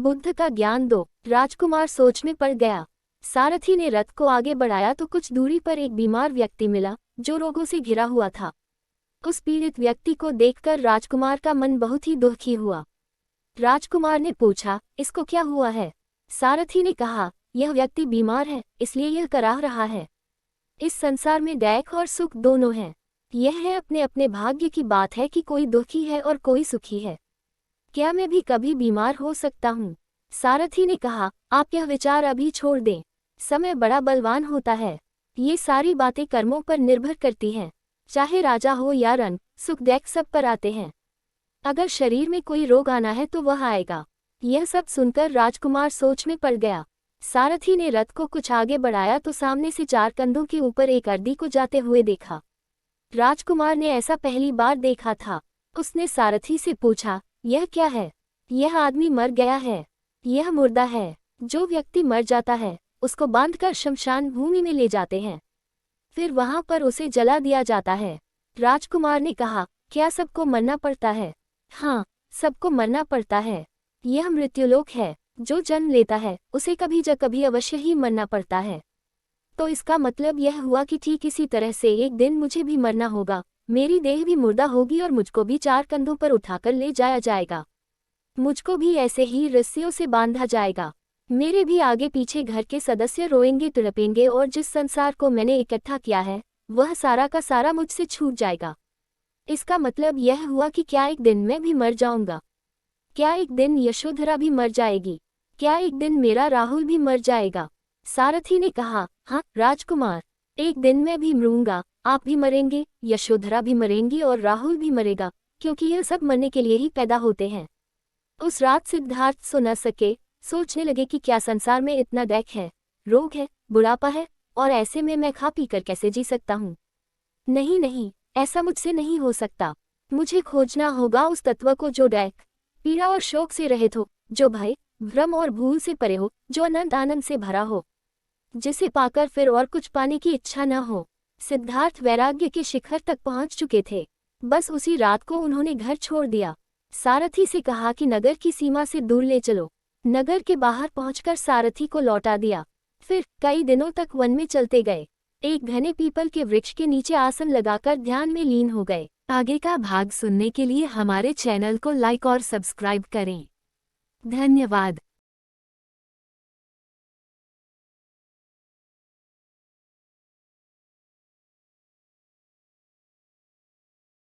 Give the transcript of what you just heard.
बुद्ध का ज्ञान दो। राजकुमार सोच में पड़ गया। सारथी ने रथ को आगे बढ़ाया तो कुछ दूरी पर एक बीमार व्यक्ति मिला जो रोगों से घिरा हुआ था। उस पीड़ित व्यक्ति को देखकर राजकुमार का मन बहुत ही दुखी हुआ। राजकुमार ने पूछा, इसको क्या हुआ है? सारथी ने कहा, यह व्यक्ति बीमार है, इसलिए यह कराह रहा है। इस संसार में दैख और सुख दोनों हैं। यह है अपने अपने भाग्य की बात है कि कोई दुखी है और कोई सुखी है। क्या मैं भी कभी बीमार हो सकता हूँ? सारथी ने कहा, आप यह विचार अभी छोड़ दें। समय बड़ा बलवान होता है। ये सारी बातें कर्मों पर निर्भर करती हैं। चाहे राजा हो या रंक, सुख दैख सब पर आते हैं। अगर शरीर में कोई रोग आना है तो वह आएगा। यह सब सुनकर राजकुमार सोच में पड़ गया। सारथी ने रथ को कुछ आगे बढ़ाया तो सामने से 4 कंधों के ऊपर एक अर्दी को जाते हुए देखा। राजकुमार ने ऐसा पहली बार देखा था। उसने सारथी से पूछा, यह क्या है? यह आदमी मर गया है। यह मुर्दा है। जो व्यक्ति मर जाता है उसको बांधकर शमशान भूमि में ले जाते हैं, फिर वहां पर उसे जला दिया जाता है। राजकुमार ने कहा, क्या सबको मरना पड़ता है? हाँ, सबको मरना पड़ता है। यह मृत्युलोक है। जो जन्म लेता है उसे कभी ज कभी अवश्य ही मरना पड़ता है। तो इसका मतलब यह हुआ कि ठीक इसी तरह से एक दिन मुझे भी मरना होगा। मेरी देह भी मुर्दा होगी और मुझको भी 4 कंधों पर उठाकर ले जाया जाएगा। मुझको भी ऐसे ही रस्सियों से बांधा जाएगा। मेरे भी आगे पीछे घर के सदस्य रोएंगे तड़पेंगे और जिस संसार को मैंने इकट्ठा किया है वह सारा का सारा मुझसे छूट जाएगा। इसका मतलब यह हुआ कि क्या एक दिन मैं भी मर जाऊंगा? क्या एक दिन यशोधरा भी मर जाएगी? क्या एक दिन मेरा राहुल भी मर जाएगा? सारथी ने कहा, हाँ राजकुमार, एक दिन मैं भी मरूंगा, आप भी मरेंगे, यशोधरा भी मरेंगी और राहुल भी मरेगा, क्योंकि यह सब मरने के लिए ही पैदा होते हैं। उस रात सिद्धार्थ सो न सके। सोचने लगे कि क्या संसार में इतना दैख है, रोग है, बुढ़ापा है, और ऐसे में मैं खा पी कर कैसे जी सकता हूँ? नहीं नहीं, ऐसा मुझसे नहीं हो सकता। मुझे खोजना होगा उस तत्व को जो दैख, पीड़ा और शोक से रहित हो, जो भय, भ्रम और भूल से परे हो, जो अनंत आनंद से भरा हो, जिसे पाकर फिर और कुछ पाने की इच्छा न हो। सिद्धार्थ वैराग्य के शिखर तक पहुंच चुके थे। बस उसी रात को उन्होंने घर छोड़ दिया। सारथी से कहा कि नगर की सीमा से दूर ले चलो। नगर के बाहर पहुंचकर सारथी को लौटा दिया। फिर कई दिनों तक वन में चलते गए। एक घने पीपल के वृक्ष के नीचे आसन लगाकर ध्यान में लीन हो गए। आगे का भाग सुनने के लिए हमारे चैनल को लाइक और सब्सक्राइब करें। धन्यवाद।